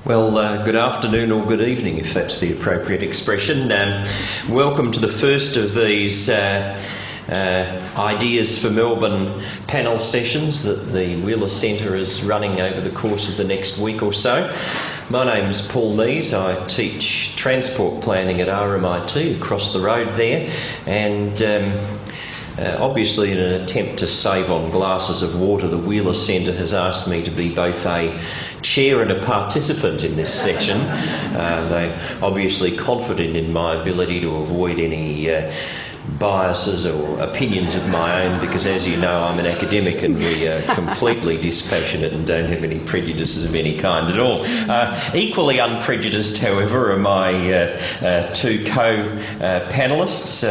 Well, good afternoon or good evening, if that's the appropriate expression. Welcome to the first of these Ideas for Melbourne panel sessions that the Wheeler Centre is running over the course of the next week or so. My name's Paul Mees. I teach transport planning at RMIT across the road there, and obviously in an attempt to save on glasses of water, the Wheeler Centre has asked me to be both a chair and a participant in this session. They're obviously confident in my ability to avoid any biases or opinions of my own, because as you know, I'm an academic and we are completely dispassionate and don't have any prejudices of any kind at all. Equally unprejudiced, however, are my two co-panellists.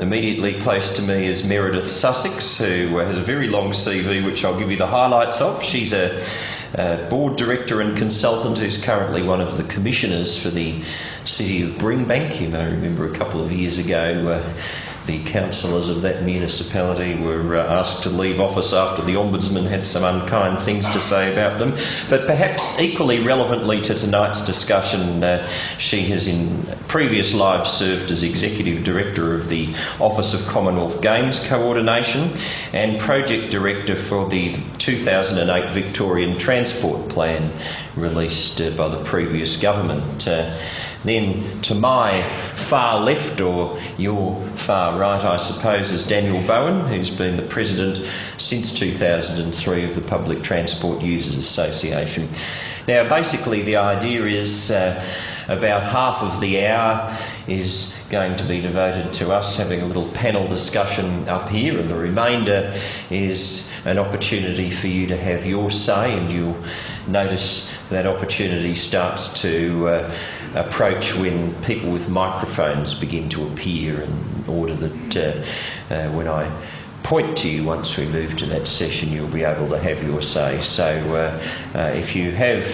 Immediately close to me is Meredith, Sussex, who has a very long CV, which I'll give you the highlights of. She's a board director and consultant who's currently one of the commissioners for the city of Bringbank. You may remember a couple of years ago the councillors of that municipality were asked to leave office after the Ombudsman had some unkind things to say about them. But perhaps equally relevantly to tonight's discussion, she has in previous lives served as Executive Director of the Office of Commonwealth Games Coordination and Project Director for the 2008 Victorian Transport Plan released by the previous government. Then to my far left, or your far right I suppose, is Daniel Bowen, who's been the President since 2003 of the Public Transport Users Association. Now basically the idea is about half of the hour is going to be devoted to us having a little panel discussion up here, and the remainder is an opportunity for you to have your say, and you'll notice that opportunity starts to approach when people with microphones begin to appear, in order that when I point to you once we move to that session, you'll be able to have your say. So if you have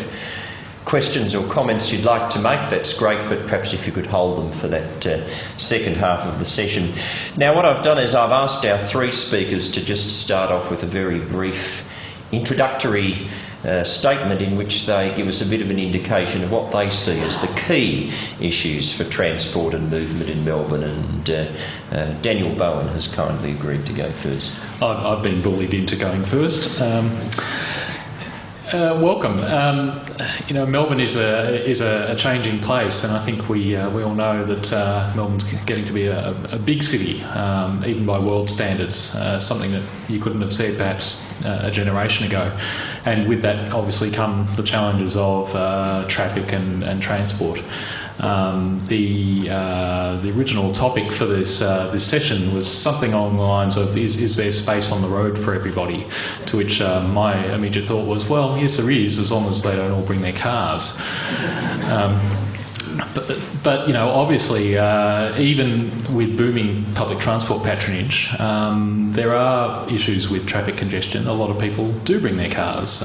questions or comments you'd like to make, that's great, but perhaps if you could hold them for that second half of the session. Now what I've done is I've asked our three speakers to just start off with a very brief introductory statement in which they give us a bit of an indication of what they see as the key issues for transport and movement in Melbourne, and Daniel Bowen has kindly agreed to go first. I've been bullied into going first. Welcome. Melbourne is a changing place, and I think we all know that Melbourne's getting to be a big city, even by world standards, something that you couldn't have said perhaps a generation ago. And with that obviously come the challenges of traffic and transport. The original topic for this session was something along the lines of, is there space on the road for everybody? To which my immediate thought was, well, yes there is, as long as they don't all bring their cars. But obviously, even with booming public transport patronage, there are issues with traffic congestion. A lot of people do bring their cars.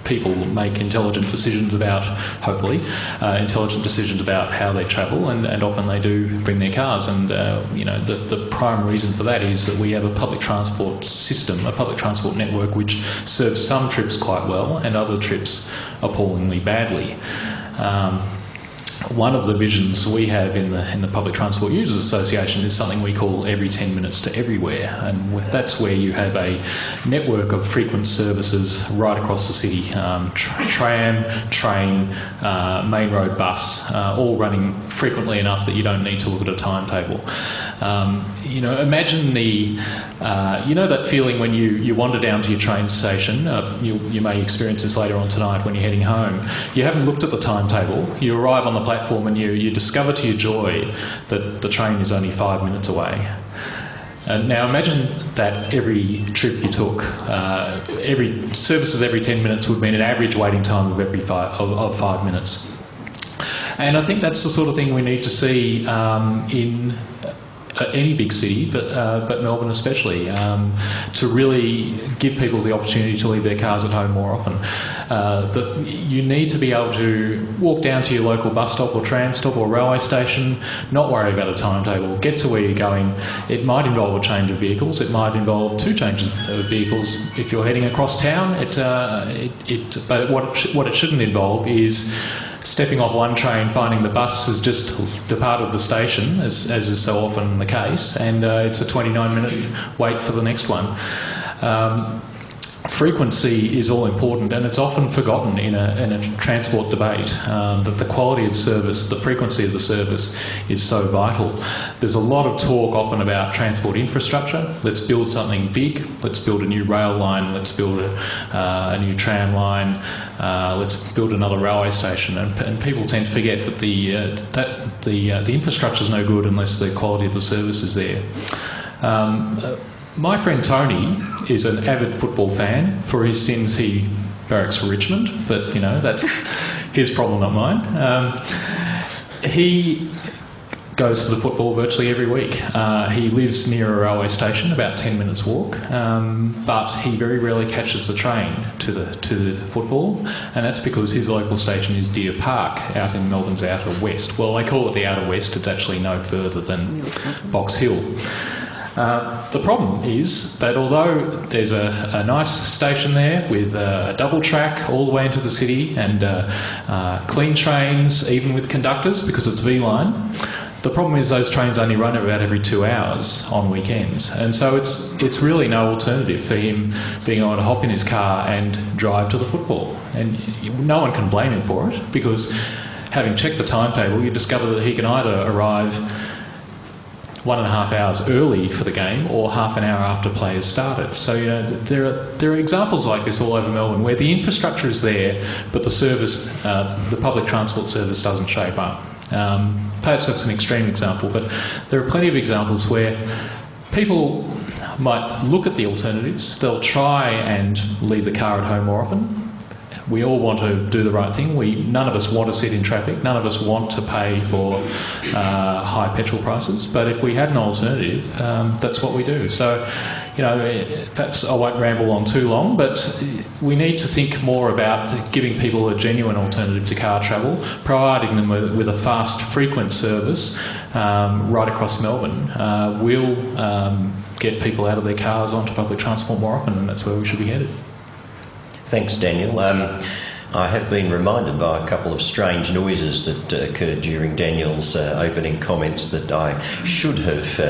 People make intelligent decisions about, hopefully, intelligent decisions about how they travel, and often they do bring their cars. And the prime reason for that is that we have a public transport system, a public transport network, which serves some trips quite well and other trips appallingly badly. One of the visions we have in the Public Transport Users Association is something we call every 10 minutes to everywhere, and that's where you have a network of frequent services right across the city, tram, train, main road bus, all running frequently enough that you don't need to look at a timetable. Imagine that feeling when you wander down to your train station. You may experience this later on tonight when you're heading home. You haven't looked at the timetable. You arrive on the platform and you discover to your joy that the train is only 5 minutes away. And now imagine that every trip you took, every services every 10 minutes would mean an average waiting time of 5 minutes. And I think that's the sort of thing we need to see in any big city, but Melbourne especially, to really give people the opportunity to leave their cars at home more often. You need to be able to walk down to your local bus stop or tram stop or railway station, not worry about a timetable, get to where you're going. It might involve a change of vehicles, it might involve 2 changes of vehicles if you're heading across town. But what it shouldn't involve is stepping off one train, finding the bus has just departed the station, as is so often the case, and it's a 29-minute wait for the next one. Frequency is all important, and it's often forgotten in a transport debate, that the quality of service, the frequency of the service is so vital. There's a lot of talk often about transport infrastructure. Let's build something big. Let's build a new rail line. Let's build a new tram line. Let's build another railway station. And people tend to forget that the infrastructure is no good unless the quality of the service is there. My friend Tony is an avid football fan. For his sins, he barracks for Richmond, but that's his problem, not mine. He goes to the football virtually every week. He lives near a railway station, about 10 minutes walk, but he very rarely catches the train to the football, and that's because his local station is Deer Park, out in Melbourne's outer west. Well, they call it the outer west. It's actually no further than Box Hill. The problem is that although there's a nice station there with a double track all the way into the city and clean trains, even with conductors because it's V-line, the problem is those trains only run about every 2 hours on weekends, and so it's really no alternative for him being able to hop in his car and drive to the football. And no one can blame him for it, because having checked the timetable, you discover that he can either arrive 1.5 hours early for the game or half an hour after play has started. So there are examples like this all over Melbourne where the infrastructure is there, but the service, the public transport service, doesn't shape up. Perhaps that's an extreme example, but there are plenty of examples where people might look at the alternatives. They'll try and leave the car at home more often. We all want to do the right thing. None of us want to sit in traffic. None of us want to pay for high petrol prices. But if we had an alternative, that's what we do. So, perhaps I won't ramble on too long, but we need to think more about giving people a genuine alternative to car travel, providing them with a fast, frequent service right across Melbourne. Will get people out of their cars onto public transport more often, and that's where we should be headed. Thanks, Daniel. I have been reminded by a couple of strange noises that occurred during Daniel's opening comments that I should have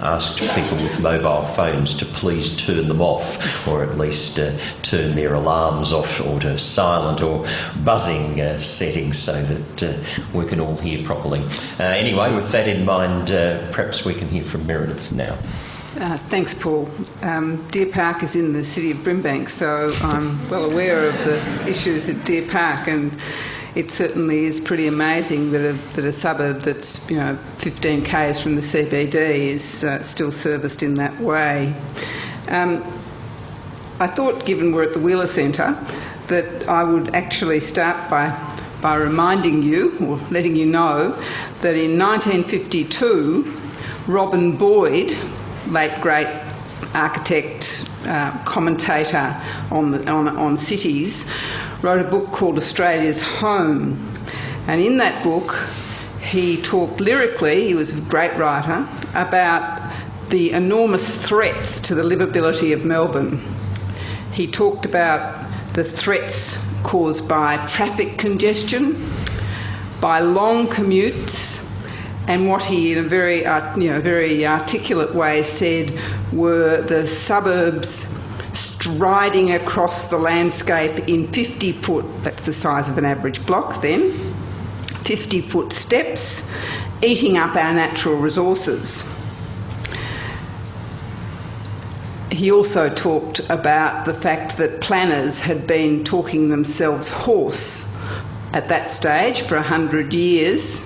asked people with mobile phones to please turn them off, or at least turn their alarms off or to silent or buzzing settings, so that we can all hear properly. Anyway, with that in mind, perhaps we can hear from Meredith now. Thanks, Paul. Deer Park is in the city of Brimbank, so I'm well aware of the issues at Deer Park, and it certainly is pretty amazing that a suburb that's 15 k's from the CBD is still serviced in that way. I thought, given we're at the Wheeler Centre, that I would actually start by reminding you, or letting you know, that in 1952, Robin Boyd, late great architect, commentator on cities, wrote a book called Australia's Home. And in that book, he talked lyrically, he was a great writer, about the enormous threats to the livability of Melbourne. He talked about the threats caused by traffic congestion, by long commutes, and what he, in a very articulate way, said were the suburbs striding across the landscape in 50-foot, that's the size of an average block then, 50-foot steps, eating up our natural resources. He also talked about the fact that planners had been talking themselves hoarse at that stage for 100 years,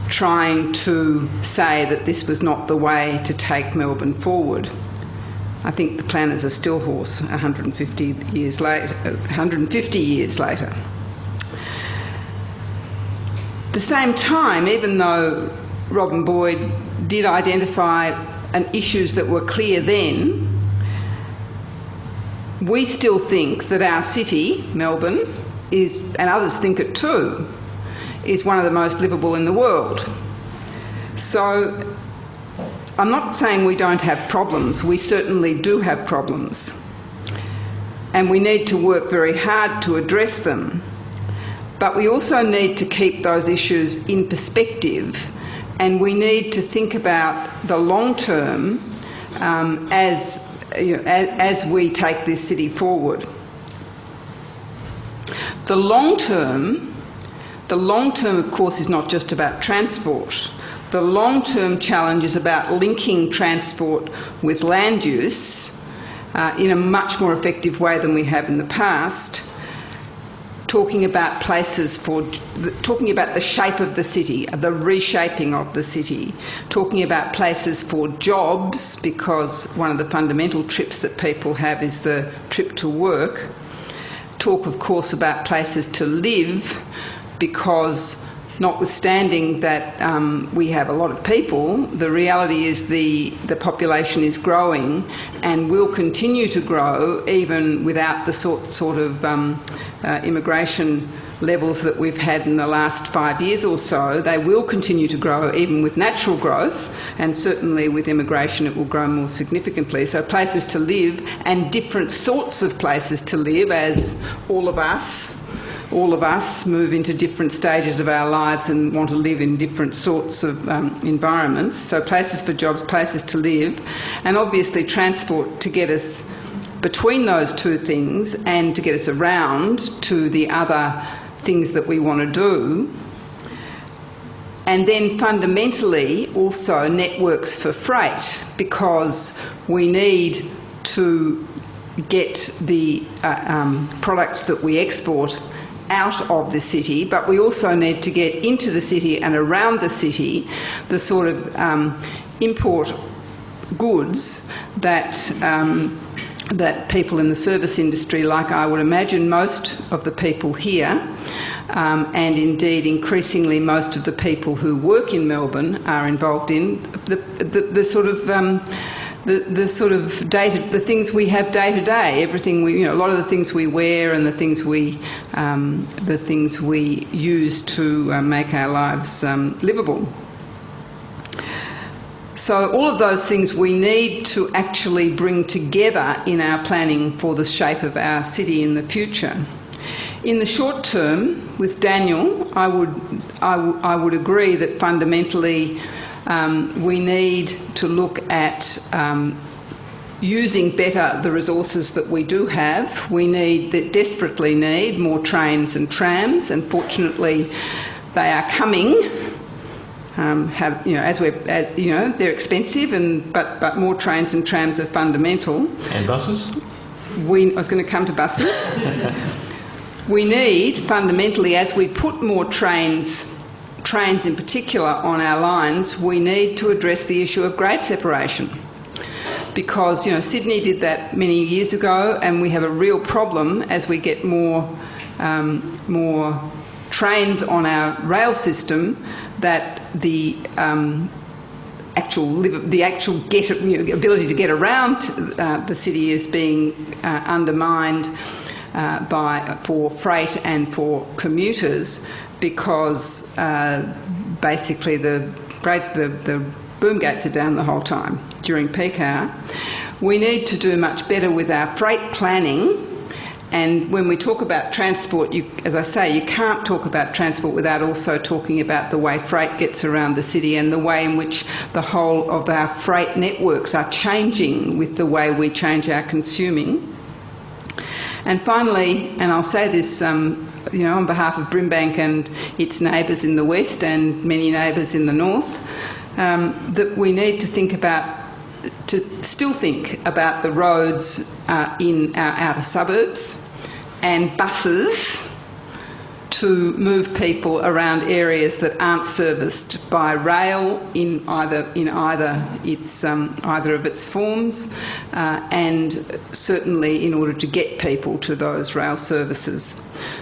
trying to say that this was not the way to take Melbourne forward. I think the planners are still hoarse 150 years later. At the same time, even though Robin Boyd did identify issues that were clear then, we still think that our city, Melbourne, is, and others think it too, is one of the most livable in the world. So I'm not saying we don't have problems. We certainly do have problems. And we need to work very hard to address them. But we also need to keep those issues in perspective, and we need to think about the long term as we take this city forward. The long term, of course, is not just about transport. The long-term challenge is about linking transport with land use in a much more effective way than we have in the past. Talking about talking about the shape of the city, the reshaping of the city, talking about places for jobs, because one of the fundamental trips that people have is the trip to work. Talk, of course, about places to live, because notwithstanding that we have a lot of people, the reality is the population is growing and will continue to grow even without the sort of immigration levels that we've had in the last 5 years or so. They will continue to grow even with natural growth, and certainly with immigration it will grow more significantly. So places to live, and different sorts of places to live, as all of us move into different stages of our lives and want to live in different sorts of environments. So places for jobs, places to live, and obviously transport to get us between those two things and to get us around to the other things that we want to do. And then fundamentally also networks for freight, because we need to get the products that we export out of the city, but we also need to get into the city and around the city the sort of import goods that people in the service industry, like I would imagine most of the people here, and indeed increasingly most of the people who work in Melbourne are involved in, the things we have day to day, everything a lot of the things we wear and the things we use to make our lives livable. So all of those things we need to actually bring together in our planning for the shape of our city in the future. In the short term, with Daniel, I would agree that fundamentally we need to look at using better the resources that we do have. We desperately need more trains and trams, and fortunately they are coming. They're expensive, but more trains and trams are fundamental. And buses? I was going to come to buses. We need, fundamentally, as we put more trains in particular on our lines, we need to address the issue of grade separation. Because, Sydney did that many years ago, and we have a real problem as we get more trains on our rail system, that the ability to get around the city is being undermined for freight and for commuters, because basically the boom gates are down the whole time during peak hour. We need to do much better with our freight planning. And when we talk about transport, as I say, you can't talk about transport without also talking about the way freight gets around the city and the way in which the whole of our freight networks are changing with the way we change our consuming. And finally, and I'll say this on behalf of Brimbank and its neighbours in the west and many neighbours in the north, that we need to still think about the roads in our outer suburbs and buses to move people around areas that aren't serviced by rail in either of its forms, and certainly in order to get people to those rail services.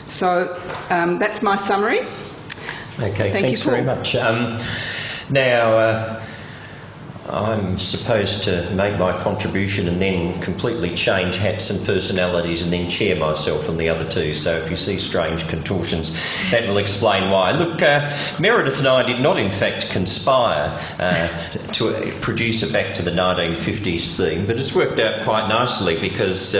So that's my summary. Okay, thanks very much. Now, I'm supposed to make my contribution and then completely change hats and personalities and then chair myself on the other two. So if you see strange contortions, that will explain why. Look, Meredith and I did not in fact conspire to produce a back to the 1950s theme, but it's worked out quite nicely because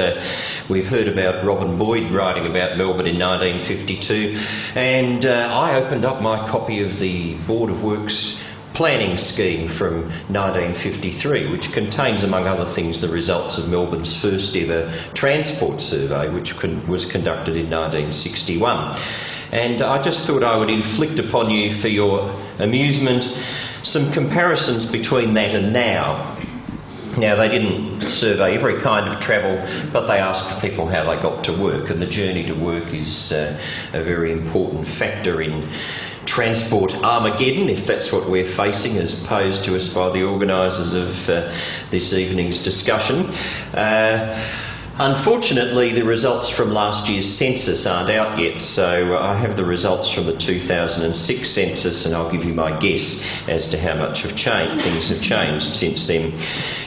we've heard about Robin Boyd writing about Melbourne in 1952, and I opened up my copy of the Board of Works planning scheme from 1953, which contains, among other things, the results of Melbourne's first ever transport survey, which was conducted in 1961. And I just thought I would inflict upon you, for your amusement, some comparisons between that and now. Now, they didn't survey every kind of travel, but they asked people how they got to work, and the journey to work is a very important factor in transport armageddon, if that's what we're facing, as posed to us by the organisers of this evening's discussion. Unfortunately, the results from last year's census aren't out yet, so I have the results from the 2006 census, and I'll give you my guess as to how much things have changed since then.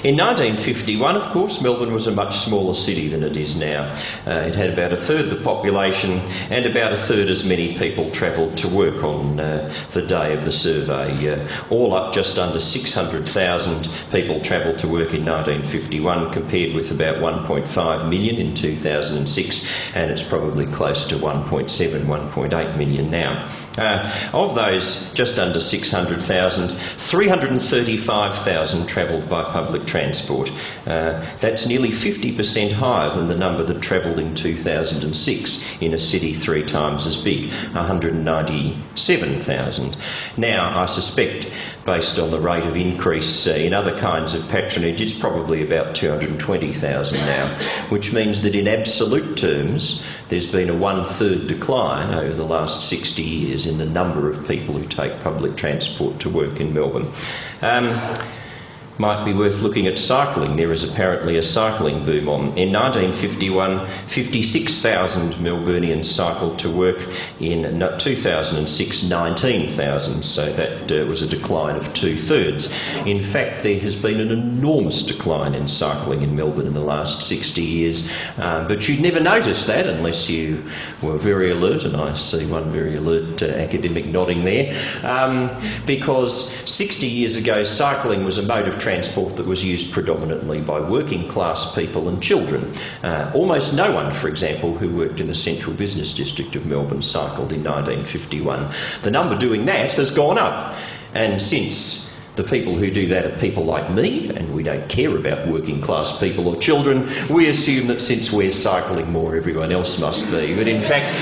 In 1951, of course, Melbourne was a much smaller city than it is now. It had about a third the population, and about a third as many people travelled to work on the day of the survey. All up, just under 600,000 people travelled to work in 1951, compared with about 1.5 million in 2006, and it's probably close to 1.7, 1.8 million now. Of those just under 600,000, 335,000 travelled by public transport. That's nearly 50% higher than the number that travelled in 2006 in a city 3 times as big, 197,000. Now, I suspect, based on the rate of increase in other kinds of patronage, it's probably about 220,000 now, which means that in absolute terms there's been a 1/3 decline over the last 60 years in the number of people who take public transport to work in Melbourne. Might be worth looking at cycling. There is apparently a cycling boom on. In 1951, 56,000 Melburnians cycled to work. In 2006, 19,000, so that was a decline of 2/3. In fact, there has been an enormous decline in cycling in Melbourne in the last 60 years, but you'd never notice that unless you were very alert, and I see one very alert academic nodding there, because 60 years ago cycling was a mode of transport that was used predominantly by working class people and children. Almost no one, for example, who worked in the central business district of Melbourne cycled in 1951. The number doing that has gone up, and since the people who do that are people like me, and we don't care about working class people or children, we assume that since we're cycling more, everyone else must be. But in fact,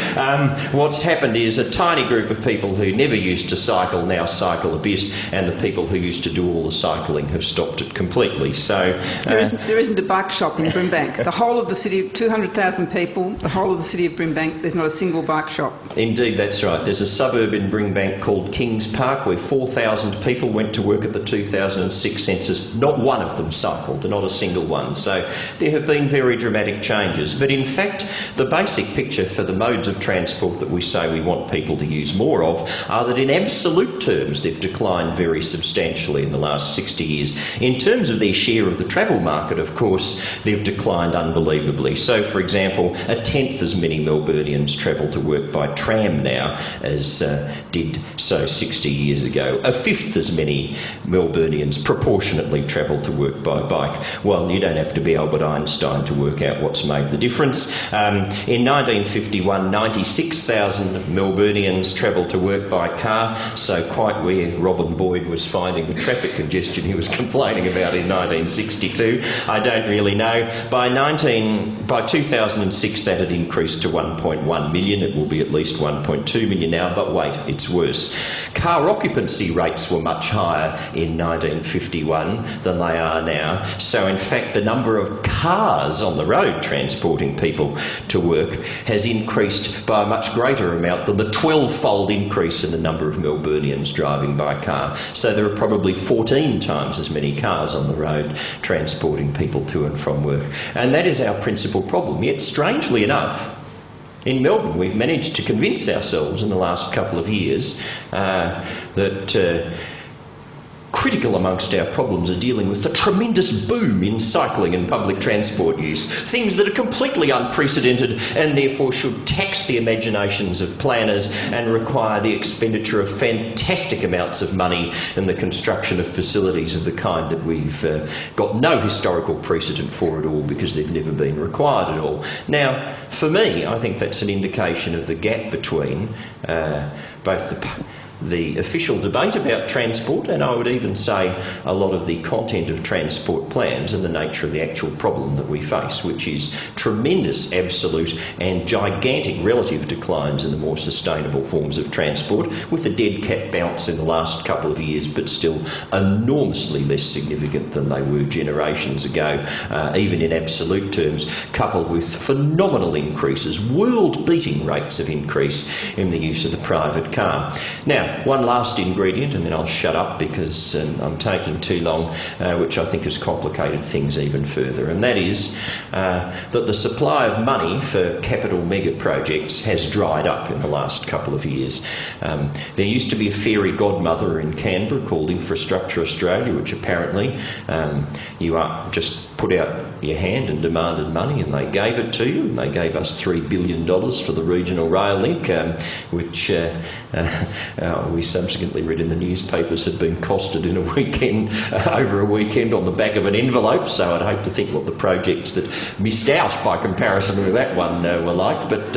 what's happened is a tiny group of people who never used to cycle now cycle a bit, and the people who used to do all the cycling have stopped it completely. So there isn't a bike shop in Brimbank. The whole of the city, 200,000 people, the whole of the city of Brimbank, there's not a single bike shop. Indeed, that's right. There's a suburb in Brimbank called Kings Park where 4,000 people went to work at the 2006 census. Not one of them cycled, not a single one. So there have been very dramatic changes. But in fact, the basic picture for the modes of transport that we say we want people to use more of are that in absolute terms they've declined very substantially in the last 60 years. In terms of their share of the travel market, of course, they've declined unbelievably. So, for example, 1/10 as many Melburnians travel to work by tram now as did so 60 years ago. 1/5 as many Melburnians proportionately travel to work by bike. Well, you don't have to be Albert Einstein to work out what's made the difference. In 1951, 96,000 Melburnians travelled to work by car, so quite where Robin Boyd was finding the traffic congestion he was complaining about in 1962, I don't really know. By 2006, that had increased to 1.1 million. It will be at least 1.2 million now, but wait, it's worse. Car occupancy rates were much higher in 1951 than they are now. So in fact the number of cars on the road transporting people to work has increased by a much greater amount than the 12-fold increase in the number of Melburnians driving by car. So there are probably 14 times as many cars on the road transporting people to and from work. And that is our principal problem. Yet strangely enough, in Melbourne we've managed to convince ourselves in the last couple of years that critical amongst our problems are dealing with the tremendous boom in cycling and public transport use, things that are completely unprecedented and therefore should tax the imaginations of planners and require the expenditure of fantastic amounts of money and the construction of facilities of the kind that we've got no historical precedent for at all, because they've never been required at all. Now, for me, I think that's an indication of the gap between both the official debate about transport, and I would even say a lot of the content of transport plans, and the nature of the actual problem that we face, which is tremendous absolute and gigantic relative declines in the more sustainable forms of transport, with a dead cat bounce in the last couple of years, but still enormously less significant than they were generations ago, even in absolute terms, coupled with phenomenal increases, world-beating rates of increase in the use of the private car. Now, one last ingredient, and then I'll shut up because I'm taking too long, which I think has complicated things even further, and that is that the supply of money for capital mega projects has dried up in the last couple of years. There used to be a fairy godmother in Canberra called Infrastructure Australia, which apparently you just put out your hand and demanded money, and they gave it to you, and they gave us $3 billion for the regional rail link, which we subsequently read in the newspapers had been costed in a weekend, over a weekend, on the back of an envelope. So I'd hope to think what the projects that missed out by comparison with that one were like. But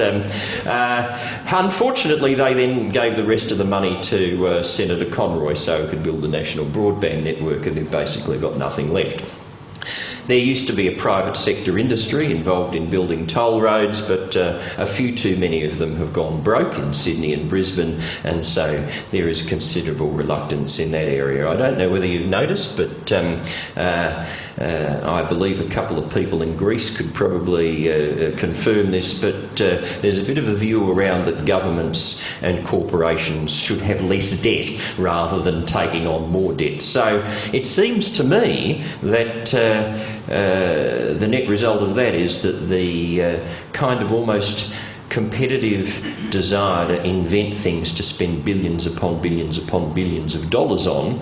unfortunately, they then gave the rest of the money to Senator Conroy so he could build the national broadband network, and they've basically got nothing left. There used to be a private sector industry involved in building toll roads, but a few too many of them have gone broke in Sydney and Brisbane, and so there is considerable reluctance in that area. I don't know whether you've noticed, but I believe a couple of people in Greece could probably confirm this, but there's a bit of a view around that governments and corporations should have less debt rather than taking on more debt. So it seems to me that the net result of that is that the kind of almost competitive desire to invent things to spend billions upon billions upon billions of dollars on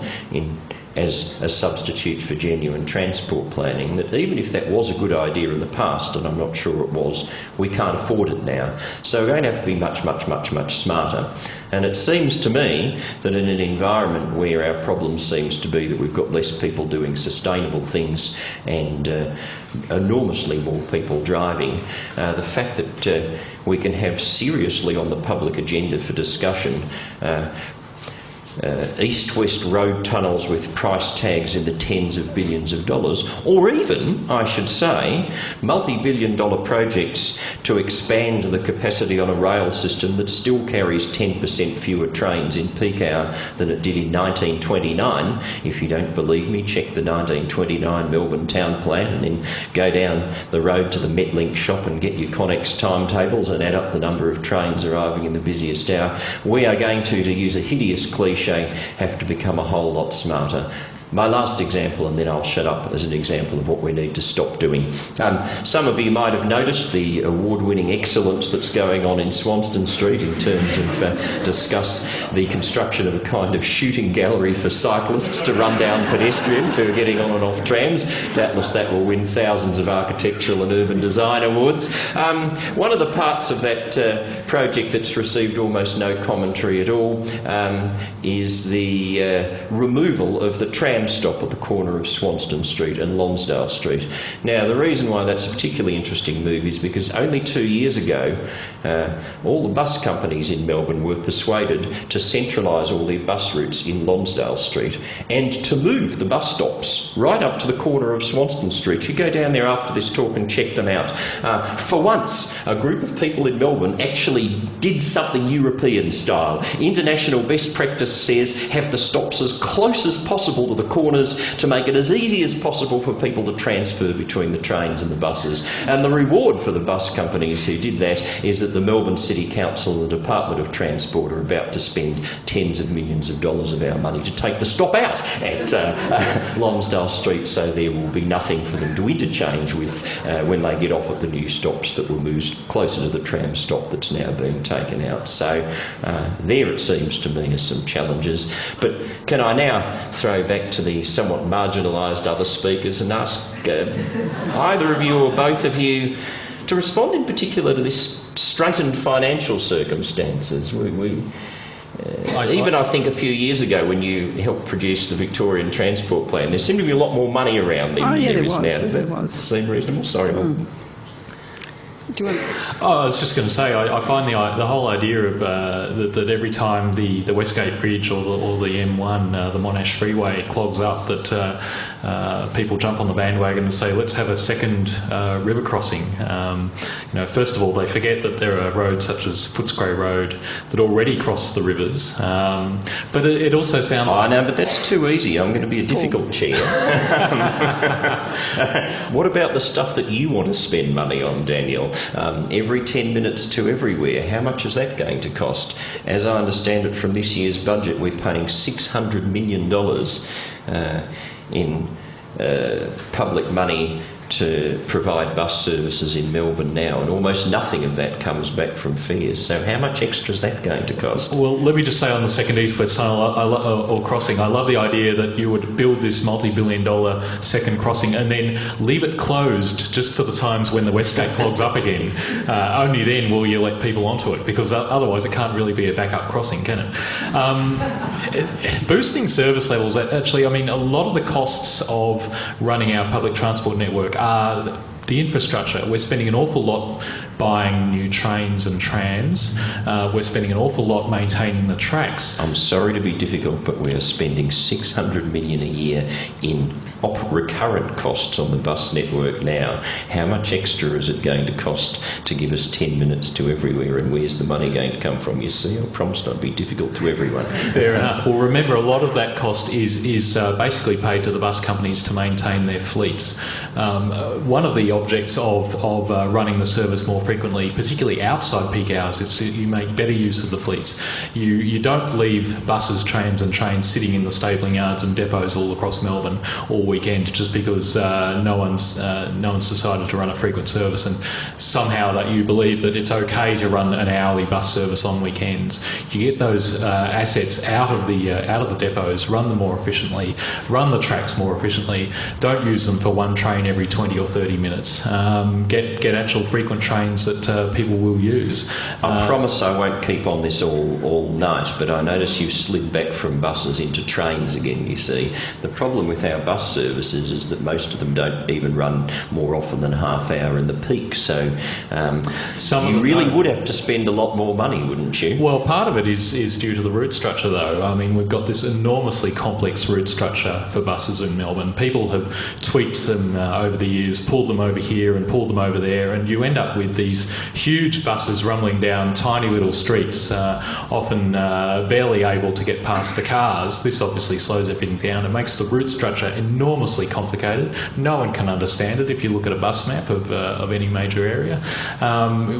as a substitute for genuine transport planning, that even if that was a good idea in the past, and I'm not sure it was, we can't afford it now. So we're going to have to be much, much, much, much smarter. And it seems to me that in an environment where our problem seems to be that we've got less people doing sustainable things and enormously more people driving, the fact that we can have seriously on the public agenda for discussion east-west road tunnels with price tags in the tens of billions of dollars, or even, I should say, multi-billion-dollar projects to expand the capacity on a rail system that still carries 10% fewer trains in peak hour than it did in 1929. If you don't believe me, check the 1929 Melbourne town plan and then go down the road to the Metlink shop and get your Connex timetables and add up the number of trains arriving in the busiest hour. We are going to use a hideous cliche, have to become a whole lot smarter. My last example, and then I'll shut up, as an example of what we need to stop doing. Some of you might have noticed the award-winning excellence that's going on in Swanston Street in terms of discuss the construction of a kind of shooting gallery for cyclists to run down pedestrians who are getting on and off trams. Doubtless that will win thousands of architectural and urban design awards. One of the parts of that project that's received almost no commentary at all is the removal of the tram stop at the corner of Swanston Street and Lonsdale Street. Now, the reason why that's a particularly interesting move is because only 2 years ago all the bus companies in Melbourne were persuaded to centralise all their bus routes in Lonsdale Street and to move the bus stops right up to the corner of Swanston Street. You go down there after this talk and check them out. For once, a group of people in Melbourne actually did something European style. International best practice says have the stops as close as possible to the corners to make it as easy as possible for people to transfer between the trains and the buses. And the reward for the bus companies who did that is that the Melbourne City Council and the Department of Transport are about to spend tens of millions of dollars of our money to take the stop out at Lonsdale Street, so there will be nothing for them to interchange with when they get off at the new stops that will move closer to the tram stop that's now being taken out. So there, it seems to me, are some challenges. But can I now throw back to the somewhat marginalised other speakers and ask either of you or both of you to respond in particular to this straitened financial circumstances? I think a few years ago when you helped produce the Victorian Transport Plan, there seemed to be a lot more money around than there is now. Does that seem reasonable? Sorry, Mum. I was just going to say, I find the whole idea of that every time the Westgate Bridge or the M1, the Monash Freeway clogs up, that people jump on the bandwagon and say, let's have a second river crossing. First of all, they forget that there are roads such as Footscray Road that already cross the rivers. But it also sounds... I know, but that's too easy. I'm going to be a difficult chair. What about the stuff that you want to spend money on, Daniel? Every 10 minutes to everywhere. How much is that going to cost? As I understand it from this year's budget, we're paying $600 million in public money to provide bus services in Melbourne now, and almost nothing of that comes back from fares. So how much extra is that going to cost? Well, let me just say on the second east-west tunnel or crossing, I love the idea that you would build this multi-billion-dollar second crossing and then leave it closed just for the times when the Westgate clogs up again. Only then will you let people onto it, because otherwise it can't really be a backup crossing, can it? Boosting service levels, actually, I mean, a lot of the costs of running our public transport network are the infrastructure. We're spending an awful lot buying new trains and trams. We're spending an awful lot maintaining the tracks. I'm sorry to be difficult, but we are spending $600 million a year in recurrent costs on the bus network now. How much extra is it going to cost to give us 10 minutes to everywhere, and where's the money going to come from? You see, I promised I'd be difficult to everyone. Fair enough. Well, remember, a lot of that cost is basically paid to the bus companies to maintain their fleets. One of the objects of running the service more frequently, particularly outside peak hours, is you make better use of the fleets. You don't leave buses, trams and trains sitting in the stabling yards and depots all across Melbourne all weekend just because no one's decided to run a frequent service, and somehow that you believe that it's okay to run an hourly bus service on weekends. You get those assets out of the depots, run them more efficiently, run the tracks more efficiently. Don't use them for one train every 20 or 30 minutes. Get actual frequent trains that people will use. I promise I won't keep on this all night, but I notice you've slid back from buses into trains again, you see. The problem with our bus services is that most of them don't even run more often than half hour in the peak, so you really would have to spend a lot more money, wouldn't you? Well, part of it is due to the route structure, though. I mean, we've got this enormously complex route structure for buses in Melbourne. People have tweaked them over the years, pulled them over here and pulled them over there, and you end up with these huge buses rumbling down tiny little streets, often barely able to get past the cars. This obviously slows everything down. It makes the route structure enormously complicated. No one can understand it if you look at a bus map of any major area.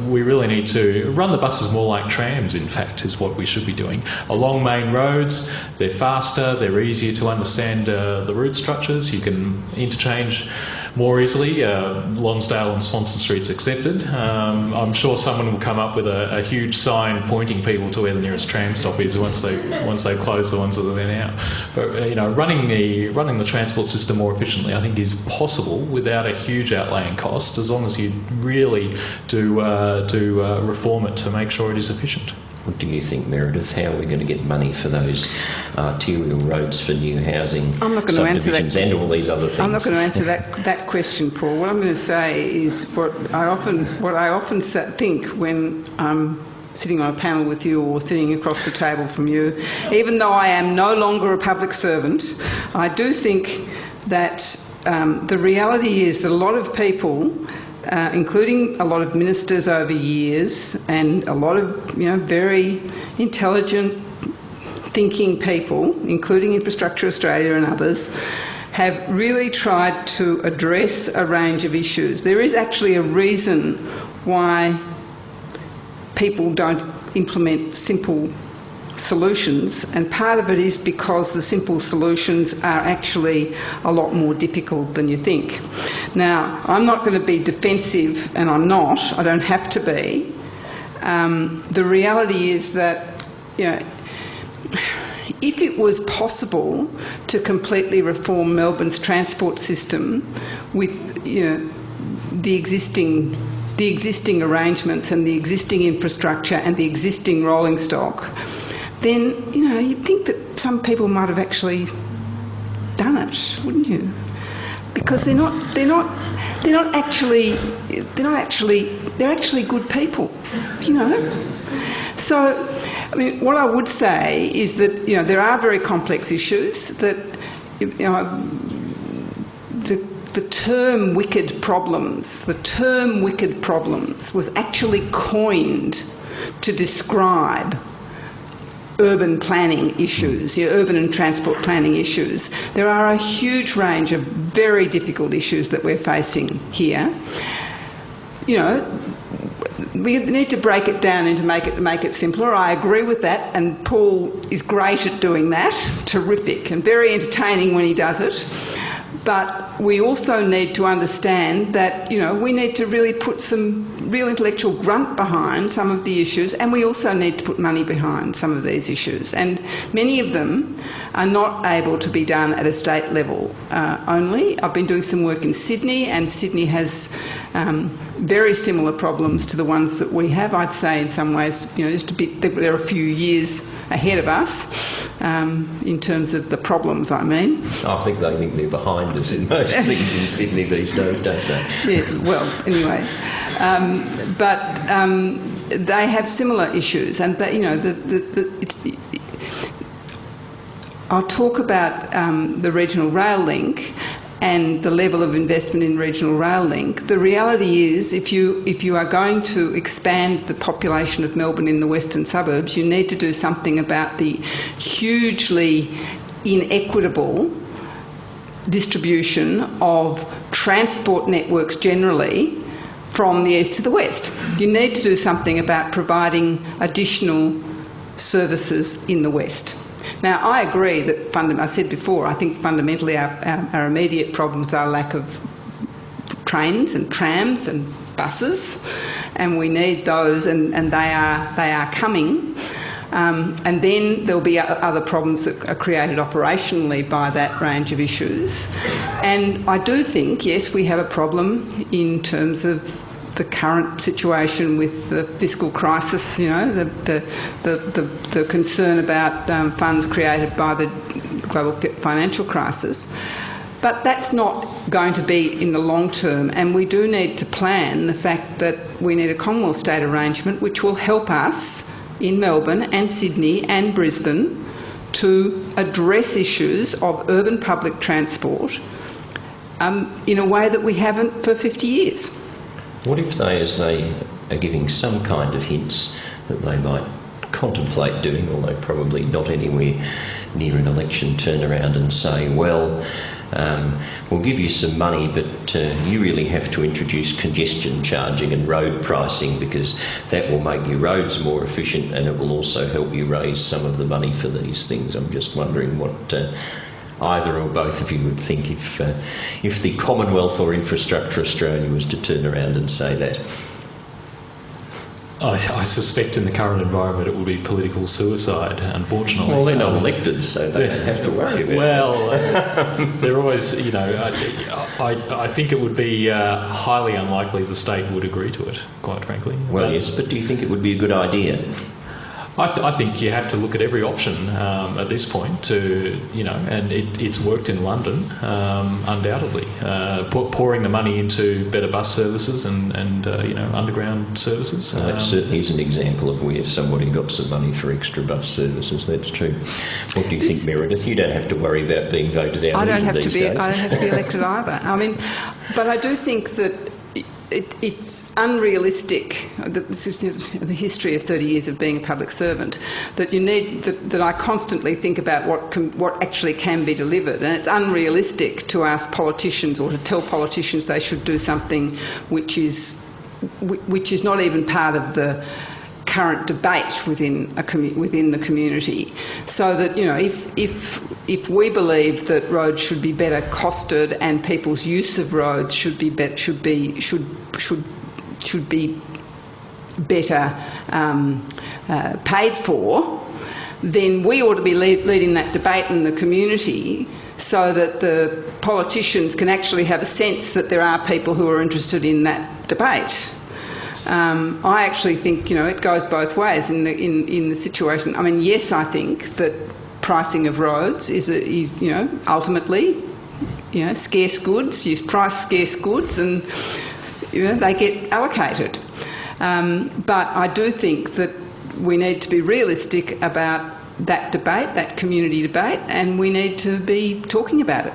We really need to run the buses more like trams, in fact, is what we should be doing. Along main roads, they're faster, they're easier to understand the route structures. You can interchange more easily. Lonsdale and Swanston Streets accepted. I'm sure someone will come up with a huge sign pointing people to where the nearest tram stop is once they close the ones that are there now. But running the transport system more efficiently, I think, is possible without a huge outlay in cost, as long as you really do reform it to make sure it is efficient. What do you think, Meredith? How are we going to get money for those arterial roads for new housing, subdivisions and all these other things? I'm not going to answer that question, Paul. What I'm going to say is what I often think when I'm sitting on a panel with you or sitting across the table from you. Even though I am no longer a public servant, I do think that the reality is that a lot of people, including a lot of ministers over years and a lot of very intelligent, thinking people, including Infrastructure Australia and others, have really tried to address a range of issues. There is actually a reason why people don't implement simple solutions, and part of it is because the simple solutions are actually a lot more difficult than you think. Now, I'm not going to be defensive, and I'm not. I don't have to be. The reality is that, if it was possible to completely reform Melbourne's transport system with, the existing arrangements and the existing infrastructure and the existing rolling stock, then, you'd think that some people might have actually done it, wouldn't you? Because they're actually good people, So, what I would say is that, there are very complex issues that, the term wicked problems was actually coined to describe urban planning issues, urban and transport planning issues. There are a huge range of very difficult issues that we're facing here. We need to break it down and to make it simpler. I agree with that, and Paul is great at doing that. Terrific and very entertaining when he does it. But we also need to understand that, we need to really put some real intellectual grunt behind some of the issues, and we also need to put money behind some of these issues. And many of them are not able to be done at a state level only. I've been doing some work in Sydney, and Sydney has very similar problems to the ones that we have. I'd say in some ways, just a bit, they're a few years ahead of us in terms of the problems, I mean. I think they think they're behind us in most things in Sydney these days, don't they? Yeah, well, anyway. But they have similar issues, and I'll talk about the regional rail link and the level of investment in regional rail link. The reality is, if you are going to expand the population of Melbourne in the western suburbs, you need to do something about the hugely inequitable distribution of transport networks generally from the east to the west. You need to do something about providing additional services in the west. Now, I agree that, I said before, I think fundamentally our immediate problems are lack of trains and trams and buses, and we need those, and they are coming. And then there'll be other problems that are created operationally by that range of issues. And I do think, yes, we have a problem in terms of the current situation with the fiscal crisis, the concern about funds created by the global financial crisis. But that's not going to be in the long term, and we do need to plan the fact that we need a Commonwealth state arrangement which will help us in Melbourne and Sydney and Brisbane to address issues of urban public transport in a way that we haven't for 50 years. What if they are giving some kind of hints that they might contemplate doing, although probably not anywhere near an election, turn around and say, well, we'll give you some money, but you really have to introduce congestion charging and road pricing, because that will make your roads more efficient and it will also help you raise some of the money for these things. I'm just wondering what either or both of you would think if the Commonwealth or Infrastructure Australia was to turn around and say that. I suspect in the current environment it will be political suicide, unfortunately. Well, they're not elected, so they don't have to worry about it. Well, they're always, I think it would be highly unlikely the state would agree to it, quite frankly. Well, yes, but do you think it would be a good idea? I think you have to look at every option at this point to, and it's worked in London, undoubtedly. Pouring the money into better bus services and underground services. Well, that certainly is an example of where somebody got some money for extra bus services, that's true. What do you think, Meredith? You don't have to worry about being voted out. I don't have to be elected either. I mean, but I do think that it's unrealistic. This is the history of 30 years of being a public servant. That you need that I constantly think about what actually can be delivered, and it's unrealistic to ask politicians or to tell politicians they should do something which is not even part of the current debate within the community. So that, you know, if we believe that roads should be better costed and people's use of roads should be better paid for, then we ought to be leading that debate in the community, so that the politicians can actually have a sense that there are people who are interested in that debate. I actually think, you know, it goes both ways in the situation. I mean, yes, I think that pricing of roads is, ultimately, you know, scarce goods. You price scarce goods, and, you know, they get allocated. But I do think that we need to be realistic about that debate, that community debate, and we need to be talking about it.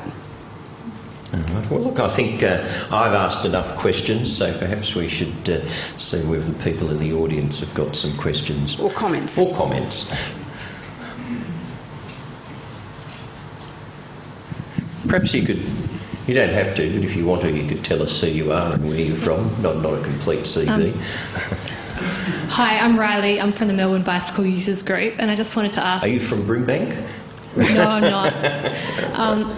Well, look, I think I've asked enough questions, so perhaps we should see whether the people in the audience have got some questions. Or comments. Or comments. Perhaps you don't have to, but if you want to, you could tell us who you are and where you're from, not a complete CV. Hi, I'm Riley. I'm from the Melbourne Bicycle Users Group, and I just wanted to ask... Are you from Brimbank? No, I'm not.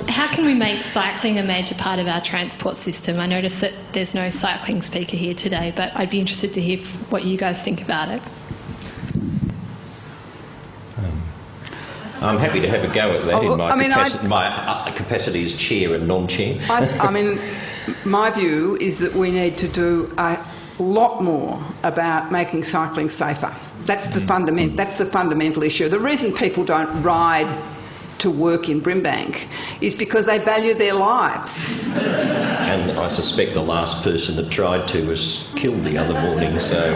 How can we make cycling a major part of our transport system? I noticed that there's no cycling speaker here today, but I'd be interested to hear what you guys think about it. I'm happy to have a go at that in my capacity as chair and non-chair. I mean, my view is that we need to do a lot more about making cycling safer. That's the fundamental issue. The reason people don't ride to work in Brimbank is because they value their lives. And I suspect the last person that tried to was killed the other morning. So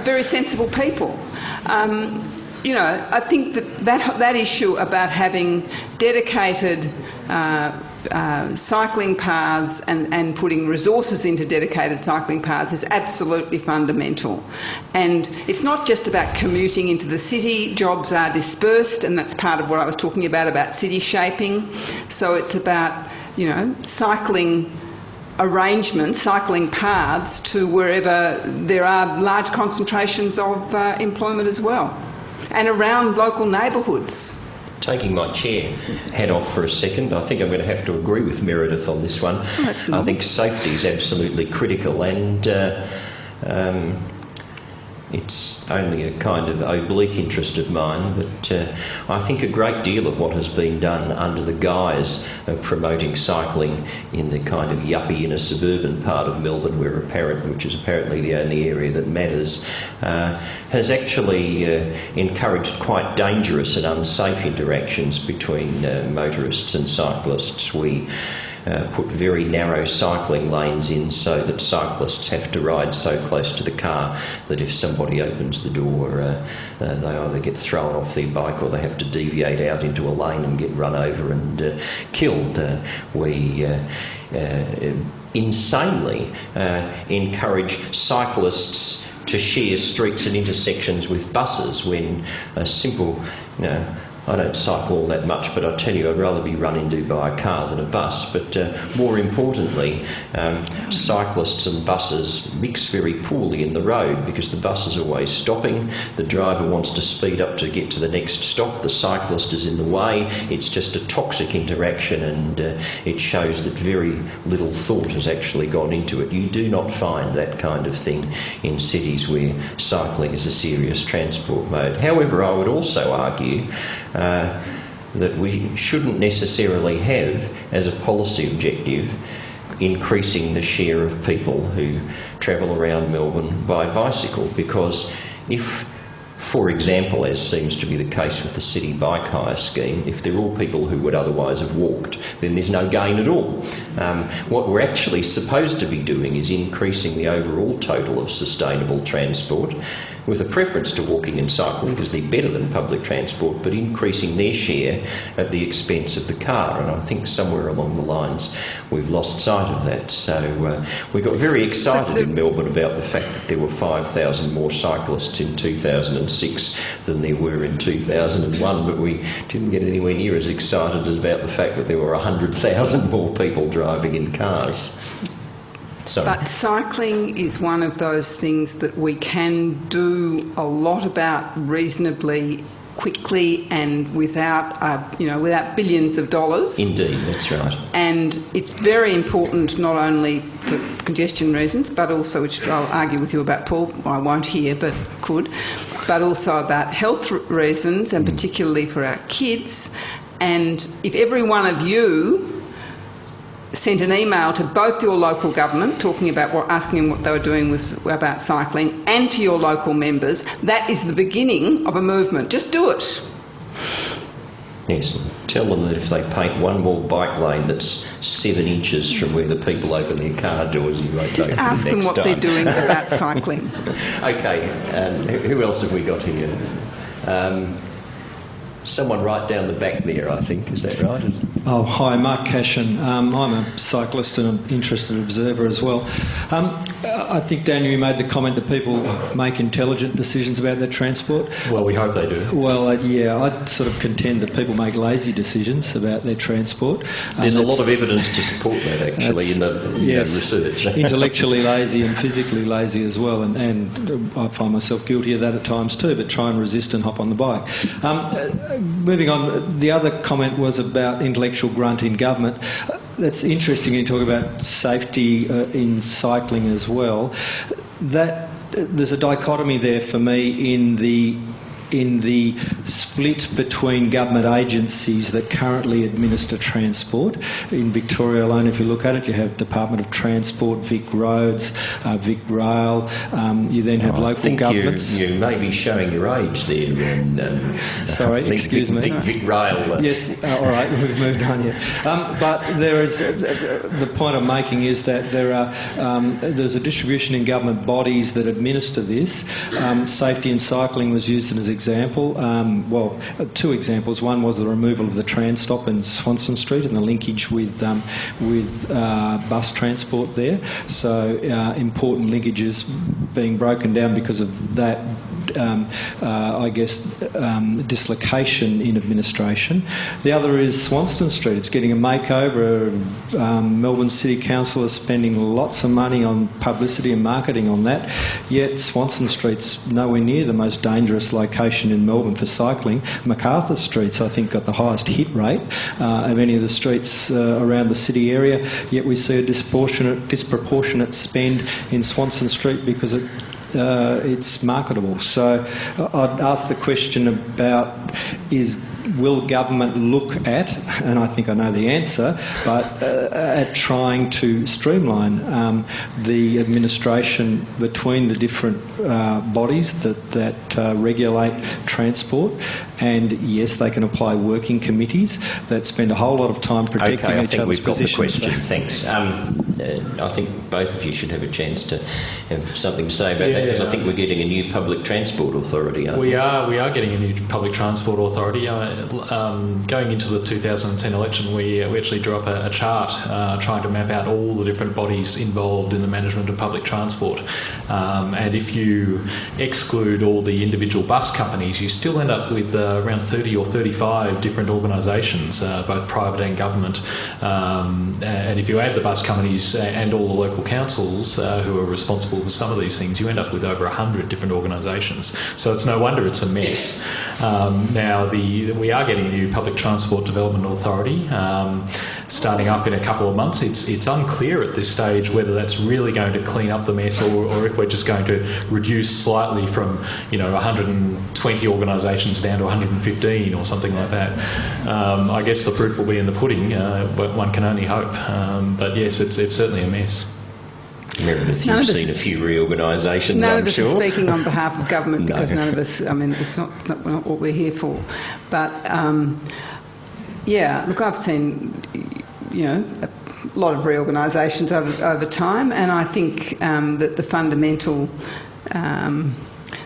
very sensible people. I think that issue about having dedicated cycling paths and putting resources into dedicated cycling paths is absolutely fundamental. And it's not just about commuting into the city. Jobs are dispersed, and that's part of what I was talking about city shaping. So it's about, you know, cycling arrangements, cycling paths to wherever there are large concentrations of employment as well, and around local neighbourhoods. Taking my chair hat off for a second, I think I'm going to have to agree with Meredith on this one. I think safety is absolutely critical, and it's only a kind of oblique interest of mine, but I think a great deal of what has been done under the guise of promoting cycling in the kind of yuppie inner suburban part of Melbourne, which is apparently the only area that matters, has actually encouraged quite dangerous and unsafe interactions between motorists and cyclists. We put very narrow cycling lanes in so that cyclists have to ride so close to the car that if somebody opens the door, they either get thrown off their bike or they have to deviate out into a lane and get run over and killed. We insanely encourage cyclists to share streets and intersections with buses when a simple, I don't cycle all that much, but I tell you, I'd rather be run into by a car than a bus. But more importantly, cyclists and buses mix very poorly in the road because the bus is always stopping. The driver wants to speed up to get to the next stop. The cyclist is in the way. It's just a toxic interaction, and it shows that very little thought has actually gone into it. You do not find that kind of thing in cities where cycling is a serious transport mode. However, I would also argue that we shouldn't necessarily have as a policy objective increasing the share of people who travel around Melbourne by bicycle, because if, for example, as seems to be the case with the city bike hire scheme, if they're all people who would otherwise have walked, then there's no gain at all. What we're actually supposed to be doing is increasing the overall total of sustainable transport, with a preference to walking and cycling because they're better than public transport, but increasing their share at the expense of the car. And I think somewhere along the lines we've lost sight of that. So we got very excited in Melbourne about the fact that there were 5,000 more cyclists in 2006 than there were in 2001, but we didn't get anywhere near as excited about the fact that there were 100,000 more people driving in cars. Sorry. But cycling is one of those things that we can do a lot about reasonably quickly and without billions of dollars. Indeed, that's right. And it's very important not only for congestion reasons, but also, which I'll argue with you about, Paul, I won't here, but could, but also about health reasons, and particularly for our kids. And if every one of you sent an email to both your local government asking them what they were doing about cycling, and to your local members, that is the beginning of a movement. Just do it. Yes, tell them that if they paint one more bike lane that's 7 inches from where the people open their car doors, you won't just open ask the them next what time. they're doing about cycling. Okay, who else have we got here? Someone right down the back there, I think. Is that right? Oh, hi, Mark Cashin. I'm a cyclist and an interested observer as well. I think, Daniel, you made the comment that people make intelligent decisions about their transport. Well, we hope they do. Well, yeah, I'd sort of contend that people make lazy decisions about their transport. There's a lot of evidence to support that, actually, in the research. Intellectually lazy and physically lazy as well, and I find myself guilty of that at times too, but try and resist and hop on the bike. Moving on, the other comment was about intellectual grunt in government. That's interesting. You talk about safety in cycling as well. That there's a dichotomy there for me in the split between government agencies that currently administer transport. In Victoria alone, if you look at it, you have Department of Transport, Vic Roads, Vic Rail. You then have local governments. You may be showing your age there. Sorry, excuse me. Vic Rail. Yes, all right, we've moved on here. But there is the point I'm making is that there's a distribution in government bodies that administer this. Safety in cycling was used as an example. Two examples. One was the removal of the tram stop in Swanston Street and the linkage with bus transport there. So important linkages being broken down because of that. Dislocation in administration. The other is Swanston Street. It's getting a makeover. Melbourne City Council is spending lots of money on publicity and marketing on that, yet Swanston Street's nowhere near the most dangerous location in Melbourne for cycling. MacArthur Street's, I think, got the highest hit rate of any of the streets around the city area, yet we see a disproportionate spend in Swanston Street because it's marketable. So I'd ask the question about will government look at, and I think I know the answer, but at trying to streamline the administration between the different bodies that regulate transport. And yes, they can apply working committees that spend a whole lot of time protecting each other's positions. Okay, I think we've got the question. Thanks. I think both of you should have a chance to have something to say about that, because I think we're getting a new public transport authority, aren't we? We are getting a new public transport authority. Going into the 2010 election, we actually drew up a chart trying to map out all the different bodies involved in the management of public transport. And if you exclude all the individual bus companies, you still end up with around 30 or 35 different organisations, both private and government. And if you add the bus companies and all the local councils who are responsible for some of these things, you end up with over 100 different organisations. So it's no wonder it's a mess. Now, we are getting a new Public Transport Development Authority starting up in a couple of months. It's unclear at this stage whether that's really going to clean up the mess or if we're just going to reduce slightly from 120 organisations down to 115 or something like that. I guess the proof will be in the pudding, but one can only hope. But yes, it's certainly a mess. Meredith, you've seen a few reorganisations, I'm sure. None of us are speaking on behalf of government because none of us, it's not what we're here for. But, look, I've seen, a lot of reorganisations over time, and I think that the fundamental